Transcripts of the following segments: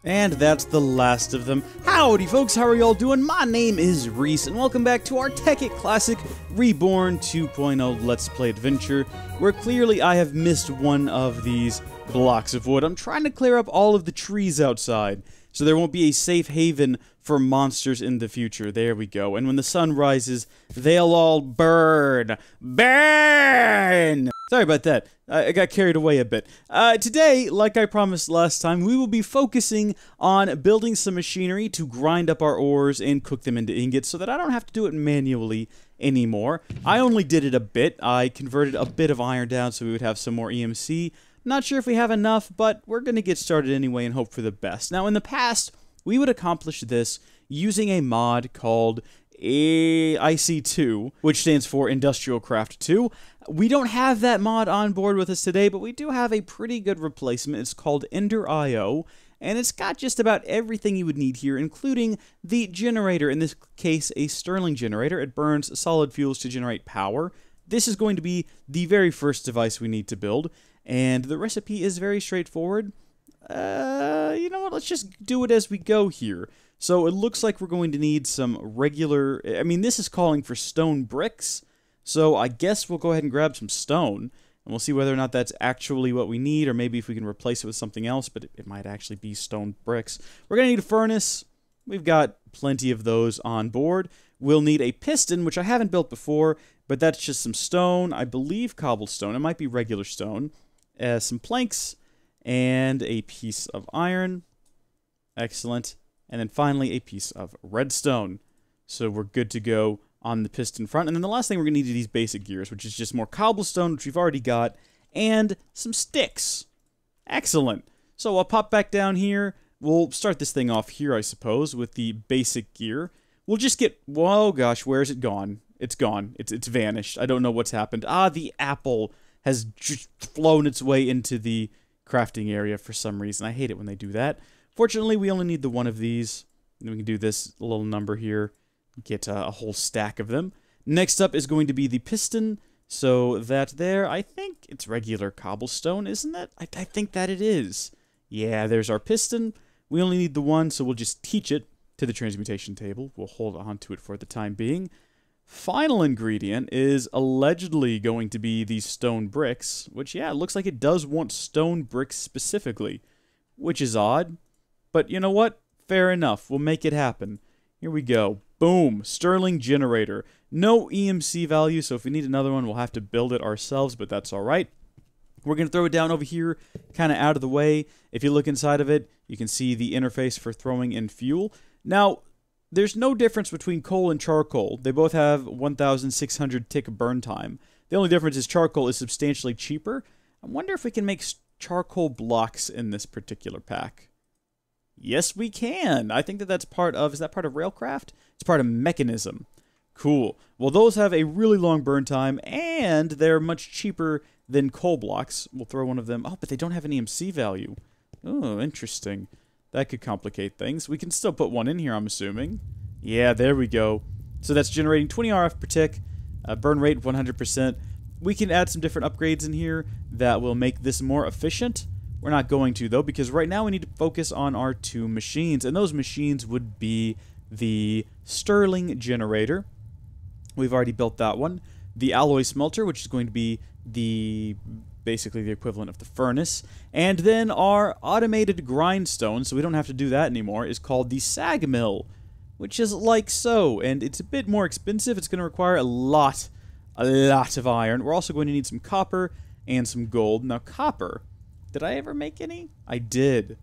And that's the last of them. Howdy folks, how are y'all doing? My name is Rees, and welcome back to our Tekkit Classic Reborn 2.0 Let's Play Adventure, where clearly I have missed one of these blocks of wood. I'm trying to clear up all of the trees outside, so there won't be a safe haven for monsters in the future. There we go. And when the sun rises, they'll all burn. Burn! Sorry about that. I got carried away a bit. Today, like I promised last time, we will be focusing on building some machinery to grind up our ores and cook them into ingots so that I don't have to do it manually anymore. I only did it a bit. I converted a bit of iron down so we would have some more EMC. Not sure if we have enough, but we're going to get started anyway and hope for the best. Now, in the past, we would accomplish this using a mod called IC2, which stands for Industrial Craft 2. We don't have that mod on board with us today, but we do have a pretty good replacement. It's called Ender.io, and it's got just about everything you would need here, including the generator, in this case a Stirling generator. It burns solid fuels to generate power. This is going to be the very first device we need to build, and the recipe is very straightforward. You know what, let's just do it as we go here. So it looks like we're going to need some regular, this is calling for stone bricks, so I guess we'll go ahead and grab some stone, and we'll see whether or not that's actually what we need, or maybe if we can replace it with something else, but it might actually be stone bricks. We're going to need a furnace. We've got plenty of those on board. We'll need a piston, which I haven't built before, but that's just some stone, I believe cobblestone, it might be regular stone, some planks, and a piece of iron. Excellent. And then finally, a piece of redstone. So we're good to go on the piston front. And then the last thing we're going to need are these basic gears, which is just more cobblestone, which we've already got, and some sticks. Excellent. So I'll pop back down here. We'll start this thing off here, I suppose, with the basic gear. We'll just get... Whoa, gosh, where is it gone? It's gone. It's vanished. I don't know what's happened. Ah, the apple has just flown its way into the crafting area for some reason. I hate it when they do that. Fortunately, we only need the one of these. And we can do this little number here. Get a whole stack of them. Next up is going to be the piston. So that there, I think it's regular cobblestone, isn't it? I think that it is. Yeah, there's our piston. We only need the one, so we'll just teach it to the transmutation table. We'll hold on to it for the time being. Final ingredient is allegedly going to be these stone bricks, which, yeah, it looks like it does want stone bricks specifically, which is odd. But you know what? Fair enough. We'll make it happen. Here we go. Boom. Stirling generator. No EMC value, so if we need another one, we'll have to build it ourselves, but that's all right. We're going to throw it down over here, kind of out of the way. If you look inside of it, you can see the interface for throwing in fuel. Now, there's no difference between coal and charcoal. They both have 1,600 tick burn time. The only difference is charcoal is substantially cheaper. I wonder if we can make charcoal blocks in this particular pack. Yes, we can. I think that's part of... Is that part of Railcraft? It's part of Mechanism. Cool. Well, those have a really long burn time, and they're much cheaper than coal blocks. We'll throw one of them... Oh, but they don't have an EMC value. Oh, interesting. That could complicate things. We can still put one in here, I'm assuming. Yeah, there we go. So that's generating 20 RF per tick. Burn rate 100%. We can add some different upgrades in here that will make this more efficient. We're not going to, though, because right now we need to focus on our two machines, and those machines would be the Stirling generator. We've already built that one. The alloy smelter, which is going to be basically the equivalent of the furnace. And then our automated grindstone, so we don't have to do that anymore, is called the sag mill, which is like so, and it's a bit more expensive. It's going to require a lot of iron. We're also going to need some copper and some gold. Now, copper... Did I ever make any? I did.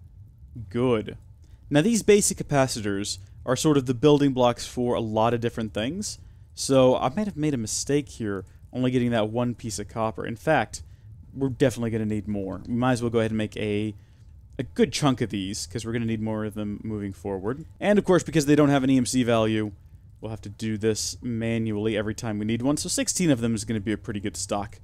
Good. Now, these basic capacitors are sort of the building blocks for a lot of different things. So, I might have made a mistake here, only getting that one piece of copper. In fact, we're definitely going to need more. We might as well go ahead and make a good chunk of these, because we're going to need more of them moving forward. And, of course, because they don't have an EMC value, we'll have to do this manually every time we need one. So, 16 of them is going to be a pretty good stock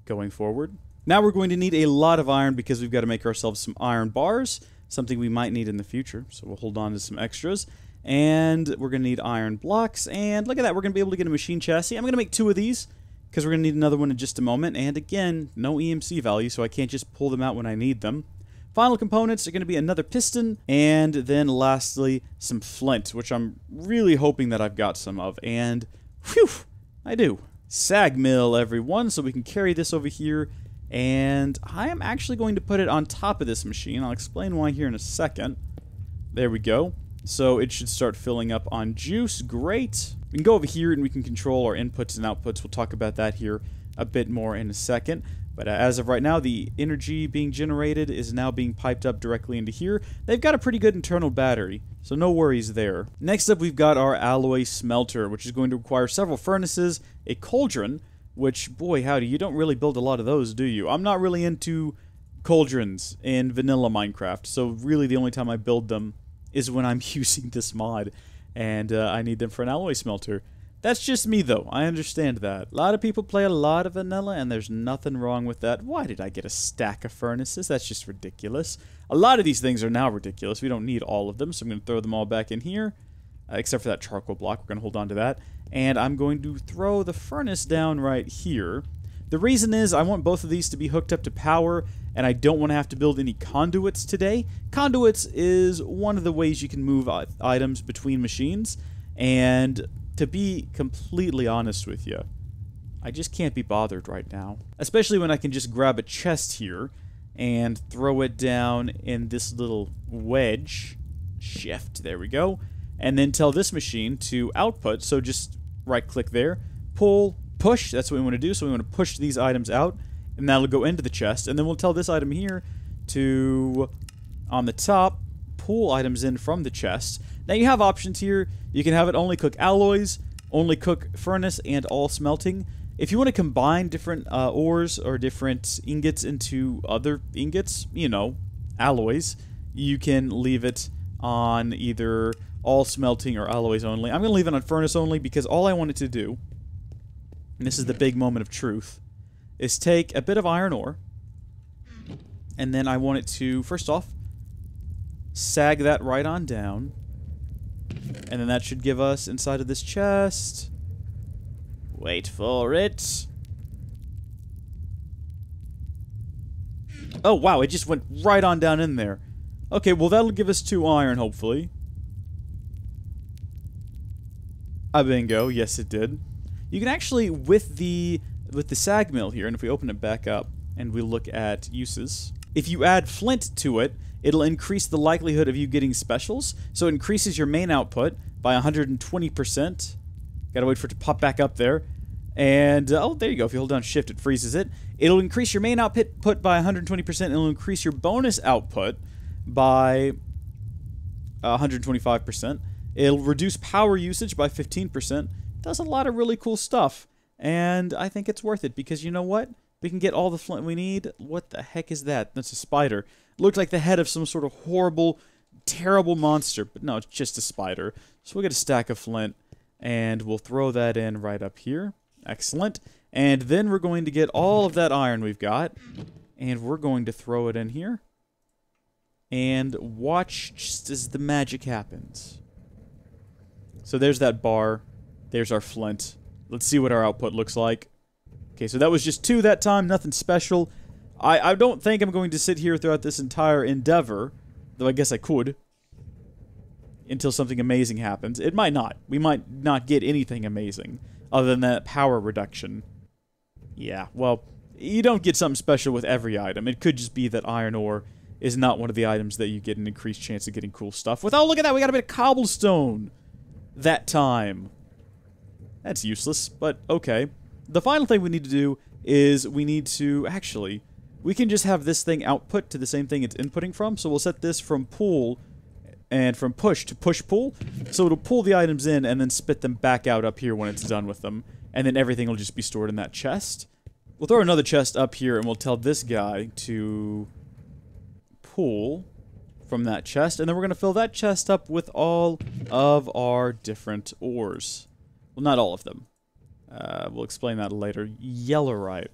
going forward. Now we're going to need a lot of iron because we've got to make ourselves some iron bars, something we might need in the future, so we'll hold on to some extras. And we're going to need iron blocks, and look at that, we're going to be able to get a machine chassis. I'm going to make 2 of these, because we're going to need another one in just a moment, and again, no EMC value, so I can't just pull them out when I need them. Final components are going to be another piston, and then lastly, some flint, which I'm really hoping that I've got some of, and whew, I do. Sag mill, everyone, so we can carry this over here, and I am actually going to put it on top of this machine. I'll explain why here in a second. There we go. So it should start filling up on juice. Great. We can go over here and we can control our inputs and outputs. We'll talk about that here a bit more in a second. But as of right now, the energy being generated is now being piped up directly into here. They've got a pretty good internal battery, so no worries there. Next up, we've got our alloy smelter, which is going to require several furnaces, a cauldron, which, boy, howdy, you don't really build a lot of those, do you? I'm not really into cauldrons in vanilla Minecraft, so really the only time I build them is when I'm using this mod, and I need them for an alloy smelter. That's just me, though. I understand that. A lot of people play a lot of vanilla, and there's nothing wrong with that. Why did I get a stack of furnaces? That's just ridiculous. A lot of these things are now ridiculous. We don't need all of them, so I'm going to throw them all back in here, except for that charcoal block. We're going to hold on to that. And I'm going to throw the furnace down right here. The reason is I want both of these to be hooked up to power, and I don't want to have to build any conduits today. Conduits is one of the ways you can move items between machines, and to be completely honest with you, I just can't be bothered right now. Especially when I can just grab a chest here and throw it down in this little wedge. Shift, there we go. And then tell this machine to output, so just right-click there, pull, push, that's what we want to do. So we want to push these items out, and that'll go into the chest. And then we'll tell this item here to, on the top, pull items in from the chest. Now you have options here. You can have it only cook alloys, only cook furnace, and all smelting. If you want to combine different ores or different ingots into other ingots, you know, alloys, you can leave it on either all smelting or alloys only. I'm going to leave it on furnace only because all I want it to do, and this is the big moment of truth, is take a bit of iron ore, and then I want it to, first off, sag that right on down. And then that should give us inside of this chest. Wait for it. Oh, wow, it just went right on down in there. Okay, well, that'll give us 2 iron, hopefully. Bingo. Yes, it did. You can actually, with the sag mill here, and if we open it back up and we look at uses, if you add flint to it, it'll increase the likelihood of you getting specials, so it increases your main output by 120%. Gotta wait for it to pop back up there. And, oh, there you go. If you hold down shift, it freezes it. It'll increase your main output by 120%, and it'll increase your bonus output by 125%. It'll reduce power usage by 15%. Does a lot of really cool stuff, and I think it's worth it, because you know what? We can get all the flint we need. What the heck is that? That's a spider. It looked like the head of some sort of horrible, terrible monster. But no, it's just a spider. So we'll get a stack of flint, and we'll throw that in right up here. Excellent. And then we're going to get all of that iron we've got, and we're going to throw it in here. And watch just as the magic happens. So there's that bar. There's our flint. Let's see what our output looks like. Okay, so that was just 2 that time, nothing special. I don't think I'm going to sit here throughout this entire endeavor, though I guess I could, until something amazing happens. It might not. We might not get anything amazing, other than that power reduction. Yeah, well, you don't get something special with every item. It could just be that iron ore is not one of the items that you get an increased chance of getting cool stuff with. Oh, look at that, we got a bit of cobblestone that time. That's useless, but okay. The final thing we need to do is we need to, actually, we can just have this thing output to the same thing it's inputting from. So we'll set this from pull and from push to push-pull. So it'll pull the items in and then spit them back out up here when it's done with them. And then everything will just be stored in that chest. We'll throw another chest up here and we'll tell this guy to pull from that chest. And then we're going to fill that chest up with all of our different ores. Well, not all of them. We'll explain that later. Yellowite.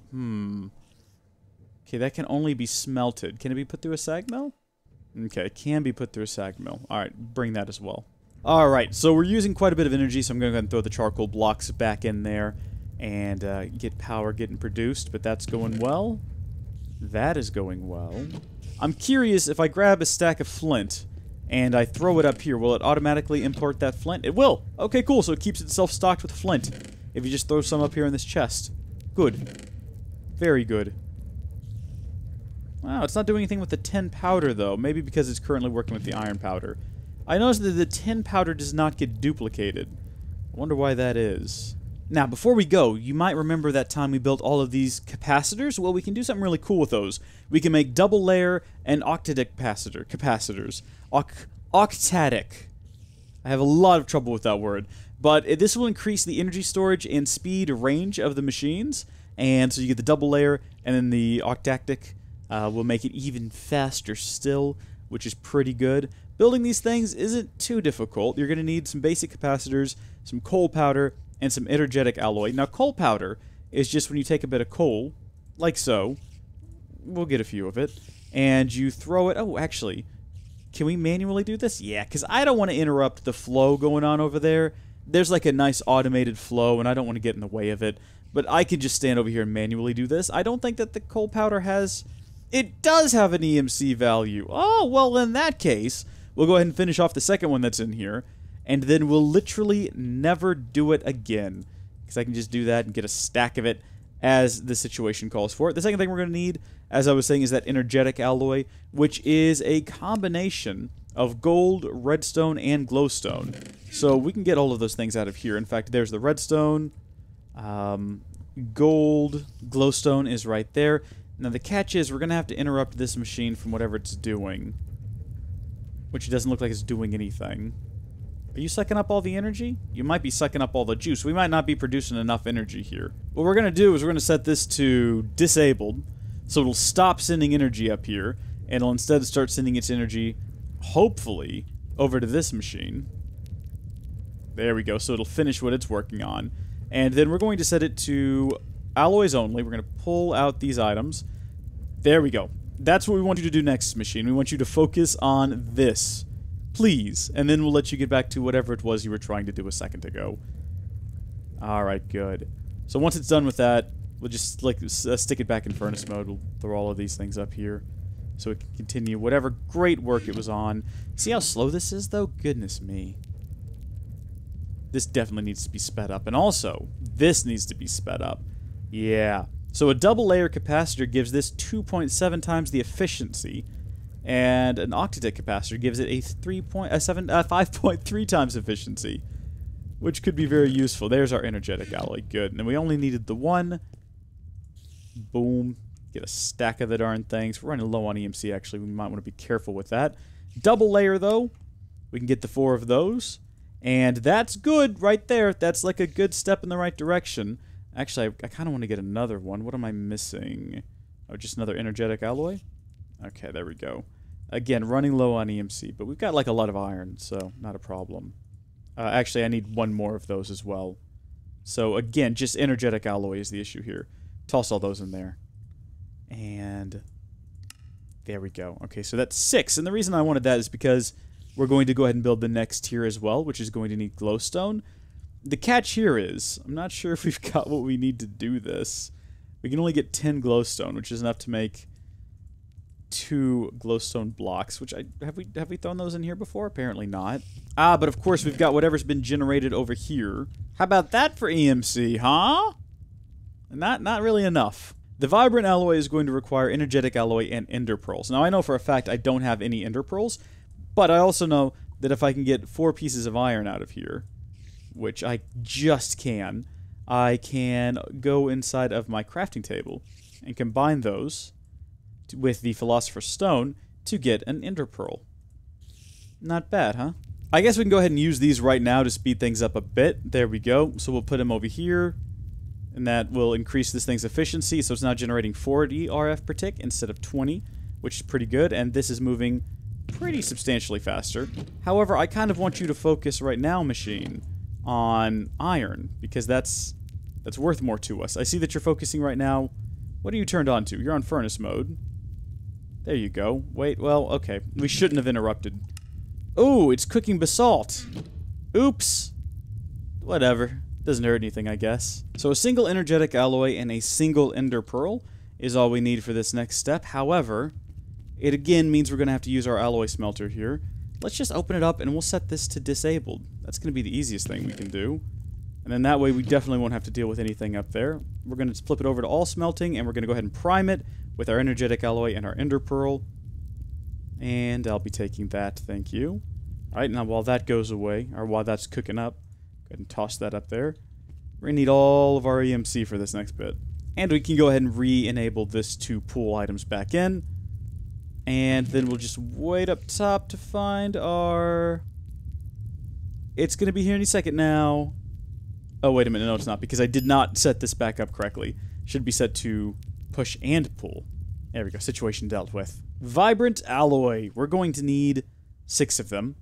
Okay, that can only be smelted. Can it be put through a sag mill? Okay, it can be put through a sag mill. Alright, bring that as well. Alright, so we're using quite a bit of energy, so I'm going to go ahead and throw the charcoal blocks back in there and get power getting produced, but that's going well. That is going well. I'm curious, if I grab a stack of flint and I throw it up here, will it automatically import that flint? It will! Okay, cool, so it keeps itself stocked with flint if you just throw some up here in this chest. Good. Very good. Wow, it's not doing anything with the tin powder, though. Maybe because it's currently working with the iron powder. I noticed that the tin powder does not get duplicated. I wonder why that is. Now, before we go, you might remember that time we built all of these capacitors? Well, we can do something really cool with those. We can make double layer and octadic capacitors. Octadic. I have a lot of trouble with that word. But this will increase the energy storage and speed range of the machines. And so you get the double layer, and then the octadic will make it even faster still, which is pretty good. Building these things isn't too difficult. You're going to need some basic capacitors, some coal powder, and some energetic alloy. Now, coal powder is just when you take a bit of coal, like so. We'll get a few of it. And you throw it... Oh, actually, can we manually do this? Yeah, because I don't want to interrupt the flow going on over there. There's like a nice automated flow, and I don't want to get in the way of it. But I could just stand over here and manually do this. I don't think that the coal powder has... It does have an EMC value. Oh, well, in that case, we'll go ahead and finish off the second one that's in here. And then we'll literally never do it again. Because I can just do that and get a stack of it as the situation calls for it. The second thing we're going to need, as I was saying, is that energetic alloy, which is a combination of gold, redstone, and glowstone. So we can get all of those things out of here. In fact, there's the redstone. Gold, glowstone is right there. Now the catch is we're going to have to interrupt this machine from whatever it's doing. Which doesn't look like it's doing anything. Are you sucking up all the energy? You might be sucking up all the juice. We might not be producing enough energy here. What we're going to do is we're going to set this to disabled. So it'll stop sending energy up here. And it'll instead start sending its energy, hopefully, over to this machine. There we go. So it'll finish what it's working on. And then we're going to set it to alloys only. We're going to pull out these items. There we go. That's what we want you to do next, machine. We want you to focus on this. Please. And then we'll let you get back to whatever it was you were trying to do a second ago. Alright, good. So once it's done with that, we'll just stick it back in furnace mode. We'll throw all of these things up here so it can continue whatever great work it was on. See how slow this is, though? Goodness me. This definitely needs to be sped up. And also, this needs to be sped up. Yeah. So a double layer capacitor gives this 2.7 times the efficiency, and an octadic capacitor gives it a 5.3 times efficiency, which could be very useful. There's our energetic alloy. Good. And we only needed the one. Boom. Get a stack of the darn things. We're running low on EMC, actually. We might want to be careful with that. Double layer, though. We can get the 4 of those. And that's good right there. That's like a good step in the right direction. Actually, I kind of want to get another one. What am I missing? Oh, just another energetic alloy? Okay, there we go. Again, running low on EMC, but we've got like a lot of iron, so not a problem. Actually, I need one more of those as well. So again, just energetic alloy is the issue here. Toss all those in there. And there we go. Okay, so that's 6. And the reason I wanted that is because we're going to go ahead and build the next tier as well, which is going to need glowstone. The catch here is, I'm not sure if we've got what we need to do this. We can only get 10 glowstone, which is enough to make 2 glowstone blocks, which have we thrown those in here before? Apparently not. Ah, but of course we've got whatever's been generated over here. How about that for EMC, huh? Not really enough. The vibrant alloy is going to require energetic alloy and ender pearls. Now I know for a fact I don't have any ender pearls, but I also know that if I can get 4 pieces of iron out of here, which I just can, I can go inside of my crafting table and combine those with the Philosopher's Stone to get an ender pearl. Not bad, huh? I guess we can go ahead and use these right now to speed things up a bit. There we go. So we'll put them over here, and that will increase this thing's efficiency. So it's now generating 40 RF per tick instead of 20, which is pretty good. And this is moving pretty substantially faster. However, I kind of want you to focus right now, machine, on iron, because that's worth more to us. I see that you're focusing right now. What are you turned on to? You're on furnace mode. There you go. Wait, well, okay. We shouldn't have interrupted. Oh, it's cooking basalt. Oops. Whatever. Doesn't hurt anything, I guess. So a single energetic alloy and a single ender pearl is all we need for this next step. However, It again means we're going to have to use our alloy smelter here. Let's just open it up and we'll set this to disabled. That's going to be the easiest thing we can do. And then that way we definitely won't have to deal with anything up there. We're going to flip it over to all smelting and we're going to go ahead and prime it with our energetic alloy and our ender pearl. And I'll be taking that, thank you. Alright, now while that goes away, or while that's cooking up, go ahead and toss that up there. We're going to need all of our EMC for this next bit. And we can go ahead and re-enable this to pull items back in. And then we'll just wait up top to find our... It's going to be here any second now. Oh, wait a minute. No, it's not, because I did not set this back up correctly. Should be set to push and pull. There we go. Situation dealt with. Vibrant alloy. We're going to need 6 of them.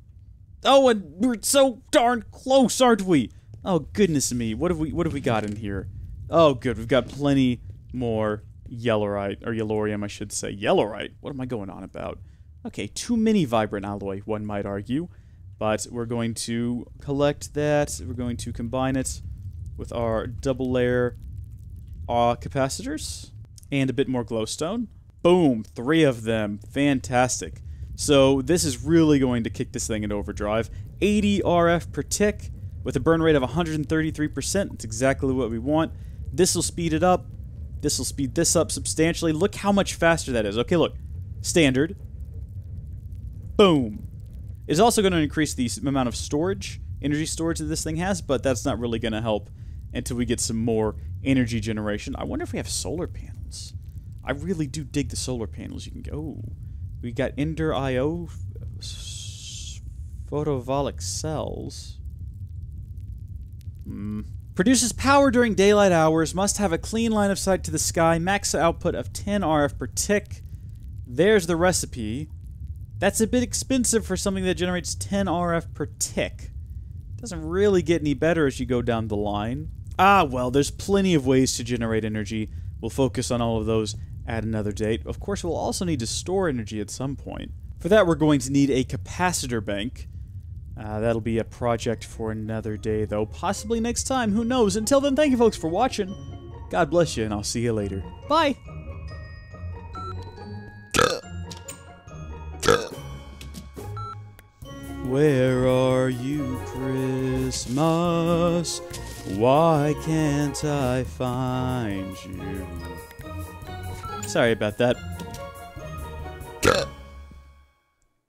Oh, and we're so darn close, aren't we? Oh, goodness me. What have we got in here? Oh, good. We've got plenty more yellorite, or yellorium, I should say. Yellorite? What am I going on about? Okay, too many vibrant alloy, one might argue. But we're going to collect that. We're going to combine it with our double layer capacitors. And a bit more glowstone. Boom! 3 of them. Fantastic. So this is really going to kick this thing into overdrive. 80 RF per tick with a burn rate of 133%. That's exactly what we want. This will speed it up. This will speed this up substantially. Look how much faster that is. Okay, look. Standard. Boom. It's also going to increase the amount of storage, energy storage that this thing has, but that's not really going to help until we get some more energy generation. I wonder if we have solar panels. I really do dig the solar panels. You can go. We got Ender IO photovoltaic cells. Produces power during daylight hours. Must have a clean line of sight to the sky. Max output of 10 RF per tick. There's the recipe. That's a bit expensive for something that generates 10 RF per tick. Doesn't really get any better as you go down the line. Ah, well, there's plenty of ways to generate energy. We'll focus on all of those at another date. Of course, we'll also need to store energy at some point. For that, we're going to need a capacitor bank. That'll be a project for another day, though. Possibly next time. Who knows? Until then, thank you, folks, for watching. God bless you, and I'll see you later. Bye! Where are you, Christmas? Why can't I find you? Sorry about that.